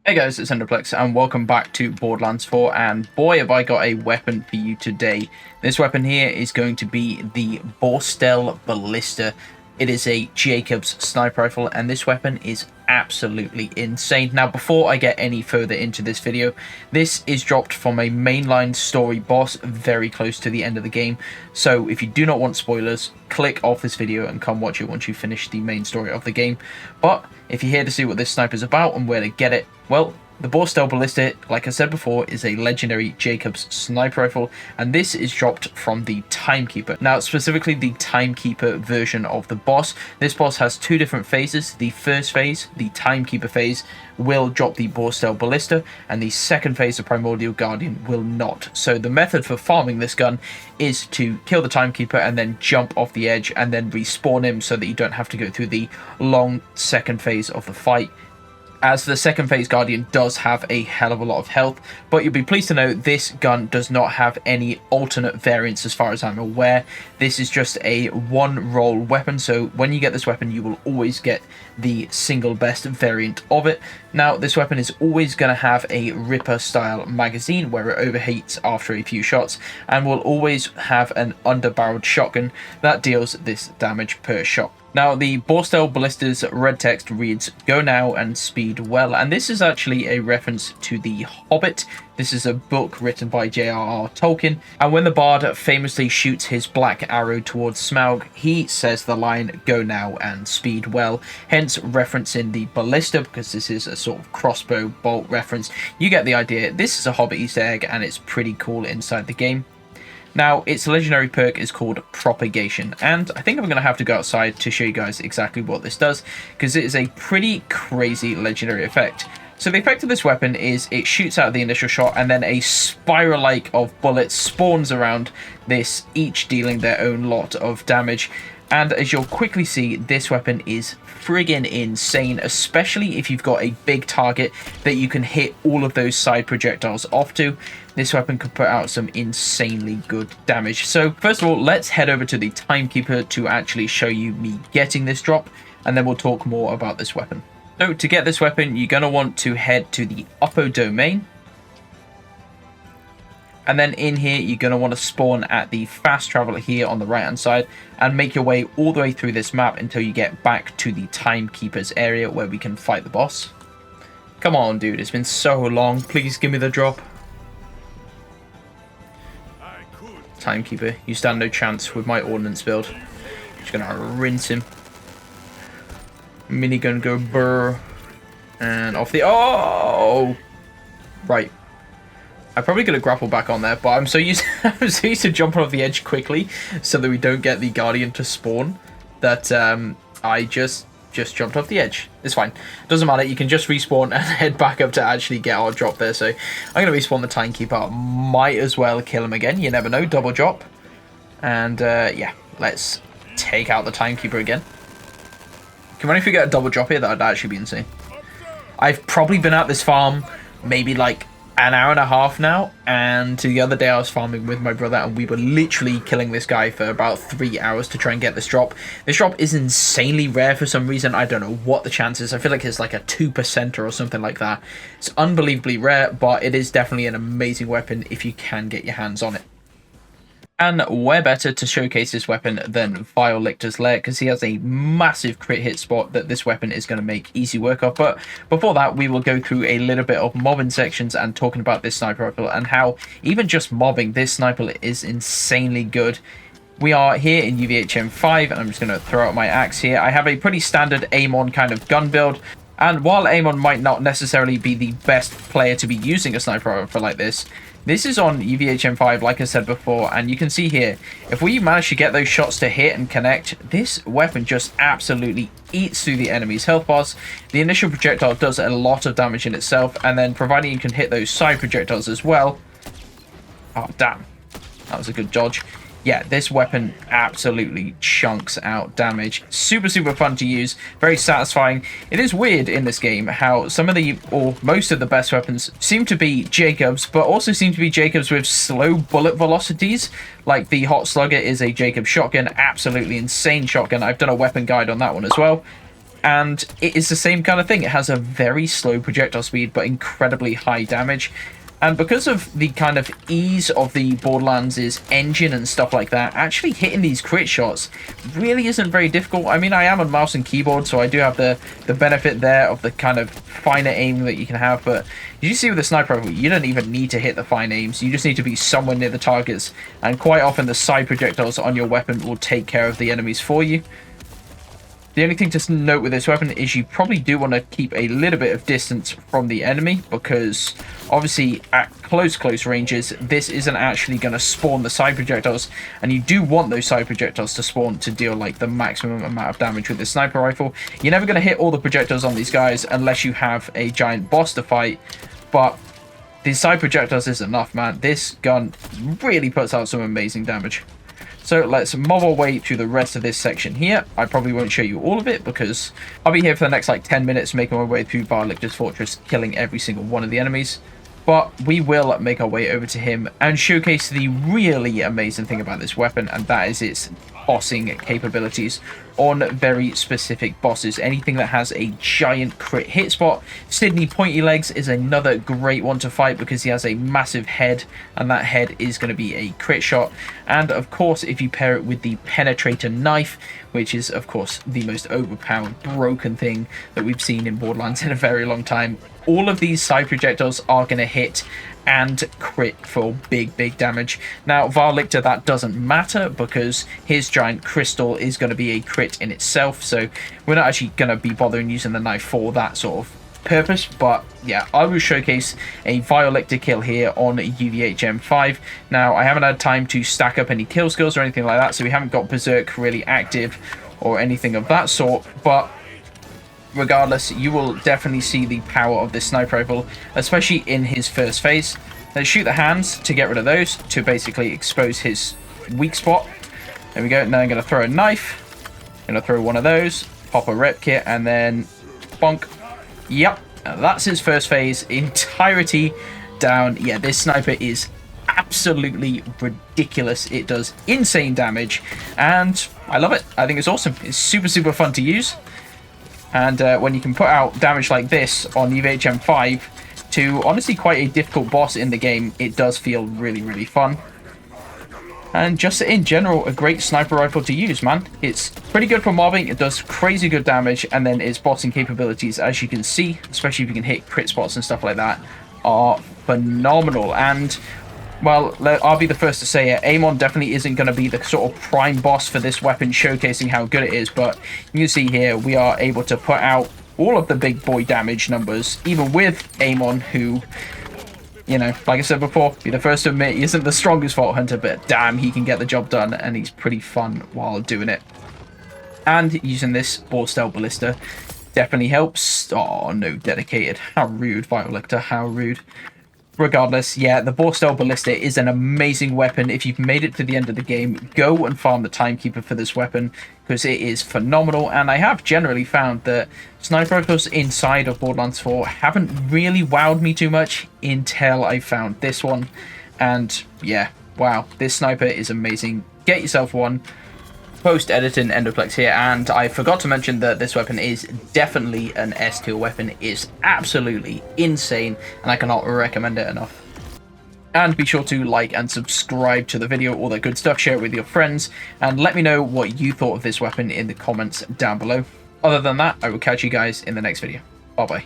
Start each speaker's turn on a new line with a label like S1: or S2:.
S1: Hey guys, it's Ndoplex and welcome back to Borderlands 4, and boy have I got a weapon for you today. This weapon here is going to be the BORSTEL Ballista. It is a Jacobs sniper rifle and this weapon is absolutely insane. Now before I get any further into this video, this is dropped from a mainline story boss very close to the end of the game. So if you do not want spoilers, click off this video and come watch it once you finish the main story of the game. But if you're here to see what this sniper is about and where to get it, well, the BORSTEL Ballista, like I said before, is a legendary Jacobs sniper rifle, and this is dropped from the Timekeeper. Now, specifically the Timekeeper version of the boss. This boss has two different phases. The first phase, the Timekeeper phase, will drop the BORSTEL Ballista, and the second phase, the Primordial Guardian, will not. So the method for farming this gun is to kill the Timekeeper and then jump off the edge and then respawn him so that you don't have to go through the long second phase of the fight, as the second phase Guardian does have a hell of a lot of health. But you'll be pleased to know this gun does not have any alternate variants as far as I'm aware. This is just a one roll weapon, so when you get this weapon you will always get the single best variant of it. Now this weapon is always going to have a Ripper style magazine where it overheats after a few shots, and will always have an underbarreled shotgun that deals this damage per shot. Now, the BORSTEL Ballista's red text reads, "Go now and speed well," and this is actually a reference to The Hobbit. This is a book written by J.R.R. Tolkien, and when the bard famously shoots his black arrow towards Smaug, he says the line, "Go now and speed well," hence referencing the ballista, because this is a sort of crossbow bolt reference. You get the idea. This is a Hobbit Easter egg, and it's pretty cool inside the game. Now, its legendary perk is called Propagation, and I think I'm going to have to go outside to show you guys exactly what this does, because it is a pretty crazy legendary effect. So the effect of this weapon is it shoots out the initial shot, and then a spiral-like of bullets spawns around this, each dealing their own lot of damage. And as you'll quickly see, this weapon is friggin' insane, especially if you've got a big target that you can hit all of those side projectiles off to. This weapon can put out some insanely good damage. So first of all, let's head over to the Timekeeper to actually show you me getting this drop, and then we'll talk more about this weapon. So to get this weapon, you're going to want to head to the upper domain. And then in here, you're going to want to spawn at the fast travel here on the right hand side and make your way all the way through this map until you get back to the Timekeeper's area where we can fight the boss. Come on, dude. It's been so long. Please give me the drop. Timekeeper, you stand no chance with my ordnance build. Just going to rinse him. Minigun go burr. And off the... Oh! Right. I probably could have grappled back on there, but I'm so used to jumping off the edge quickly so that we don't get the Guardian to spawn that I just jumped off the edge. It's fine. Doesn't matter. You can just respawn and head back up to actually get our drop there. So I'm going to respawn the Timekeeper. Might as well kill him again. You never know. Double drop. And yeah, let's take out the Timekeeper again. Can we only get a double drop here? That would actually be insane. I've probably been at this farm maybe like an hour and a half now, and the other day I was farming with my brother and we were literally killing this guy for about 3 hours to try and get this drop. This drop is insanely rare for some reason. I don't know what the chances. I feel like it's like a 2% or something like that. It's unbelievably rare, but it is definitely an amazing weapon if you can get your hands on it. And where better to showcase this weapon than Vile Lictor's Lair, because he has a massive crit hit spot that this weapon is going to make easy work of. But before that, we will go through a little bit of mobbing sections and talking about this sniper rifle and how even just mobbing this sniper is insanely good. We are here in UVHM5, and I'm just going to throw out my axe here. I have a pretty standard aim-on kind of gun build. And while Amon might not necessarily be the best player to be using a sniper rifle like this is on UVHM5, like I said before, and you can see here, if we manage to get those shots to hit and connect, this weapon just absolutely eats through the enemy's health bars. The initial projectile does a lot of damage in itself, and then providing you can hit those side projectiles as well. Oh, damn. That was a good dodge. Yeah, this weapon absolutely chunks out damage. Super, super fun to use. Very satisfying. It is weird in this game how some of the, or most of the best weapons seem to be Jacobs, but also seem to be Jacobs with slow bullet velocities. Like the Hot Slugger is a Jacobs shotgun. Absolutely insane shotgun. I've done a weapon guide on that one as well. And it is the same kind of thing. It has a very slow projectile speed, but incredibly high damage. And because of the kind of ease of the Borderlands' engine and stuff like that, actually hitting these crit shots really isn't very difficult. I mean, I am on mouse and keyboard, so I do have the benefit there of the kind of finer aim that you can have. But you see with the sniper rifle, you don't even need to hit the fine aims. You just need to be somewhere near the targets. And quite often, the side projectiles on your weapon will take care of the enemies for you. The only thing to note with this weapon is you probably do want to keep a little bit of distance from the enemy, because obviously at close ranges, this isn't actually going to spawn the side projectiles, and you do want those side projectiles to spawn to deal like the maximum amount of damage with the sniper rifle. You're never going to hit all the projectiles on these guys unless you have a giant boss to fight, but the side projectiles is enough, man. This gun really puts out some amazing damage. So let's mob our way through the rest of this section here. I probably won't show you all of it because I'll be here for the next like 10 minutes making my way through Varlictor's fortress, killing every single one of the enemies. But we will make our way over to him and showcase the really amazing thing about this weapon, and that is its bossing capabilities on very specific bosses. Anything that has a giant crit hit spot. Sydney Pointy Legs is another great one to fight because he has a massive head, and that head is going to be a crit shot. And of course, if you pair it with the Penetrator Knife, which is of course the most overpowered broken thing that we've seen in Borderlands in a very long time, all of these side projectiles are going to hit and crit for big damage. Now Varlictor, that doesn't matter because his giant crystal is going to be a crit in itself, so we're not actually going to be bothering using the knife for that sort of purpose. But yeah, I will showcase a Varlictor kill here on UVHM5. Now I haven't had time to stack up any kill skills or anything like that, so we haven't got Berserk really active or anything of that sort, but regardless, you will definitely see the power of this sniper rifle, especially in his first phase. Let's shoot the hands to get rid of those, to basically expose his weak spot. There we go. Now I'm going to throw a knife. I'm going to throw one of those, pop a rep kit, and then bonk. Yep, that's his first phase entirety down. Yeah, this sniper is absolutely ridiculous. It does insane damage, and I love it. I think it's awesome. It's super fun to use. And when you can put out damage like this on UVHM5 to honestly quite a difficult boss in the game, it does feel really fun. And just in general, a great sniper rifle to use, man. It's pretty good for mobbing, it does crazy good damage, and then its bossing capabilities, as you can see, especially if you can hit crit spots and stuff like that, are phenomenal. And well, I'll be the first to say it, Amon definitely isn't going to be the sort of prime boss for this weapon, showcasing how good it is, but you can see here we are able to put out all of the big boy damage numbers, even with Amon, who, you know, like I said before, be the first to admit he isn't the strongest Vault Hunter, but damn, he can get the job done, and he's pretty fun while doing it. And using this Borstell Ballista definitely helps. Oh, no, dedicated. How rude, Varlictor, how rude. Regardless, yeah, the Borstell Ballista is an amazing weapon. If you've made it to the end of the game, go and farm the Timekeeper for this weapon, because it is phenomenal. And I have generally found that sniper rifles inside of Borderlands 4 haven't really wowed me too much until I found this one. And yeah, wow, this sniper is amazing. Get yourself one. Post-editing Ndoplex here, and I forgot to mention that this weapon is definitely an S tier weapon. It's absolutely insane, and I cannot recommend it enough. And be sure to like and subscribe to the video, all that good stuff. Share it with your friends, and let me know what you thought of this weapon in the comments down below. Other than that, I will catch you guys in the next video. Bye bye.